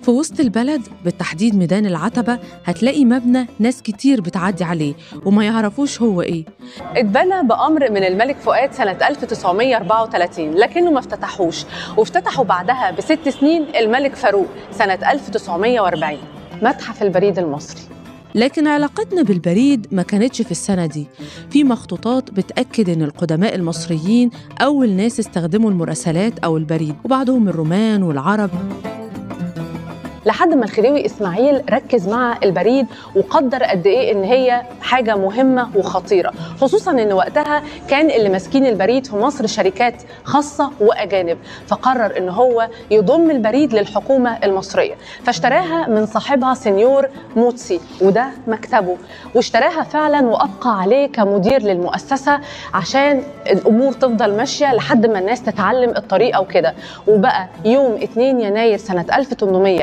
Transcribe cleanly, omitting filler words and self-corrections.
في وسط البلد بالتحديد ميدان العتبة هتلاقي مبنى ناس كتير بتعدي عليه وما يعرفوش هو إيه. اتبنى بأمر من الملك فؤاد سنة 1934 لكنه ما افتتحوش، وافتتحوا بعدها ب6 سنين الملك فاروق سنة 1940 متحف البريد المصري. لكن علاقتنا بالبريد ما كانتش في السنة دي. في مخطوطات بتأكد إن القدماء المصريين أول ناس استخدموا المراسلات أو البريد، وبعدهم الرومان والعرب، لحد ما الخديوي إسماعيل ركز مع البريد وقدر قد إيه إن هي حاجة مهمة وخطيرة، خصوصاً إن وقتها كان اللي ماسكين البريد في مصر شركات خاصة وأجانب، فقرر إن هو يضم البريد للحكومة المصرية، فاشتراها من صاحبها سنيور موتسي وده مكتبه، واشتراها فعلاً وأبقى عليه كمدير للمؤسسة عشان الأمور تفضل ماشية لحد ما الناس تتعلم الطريقة وكده. وبقى يوم 2 يناير سنة 1800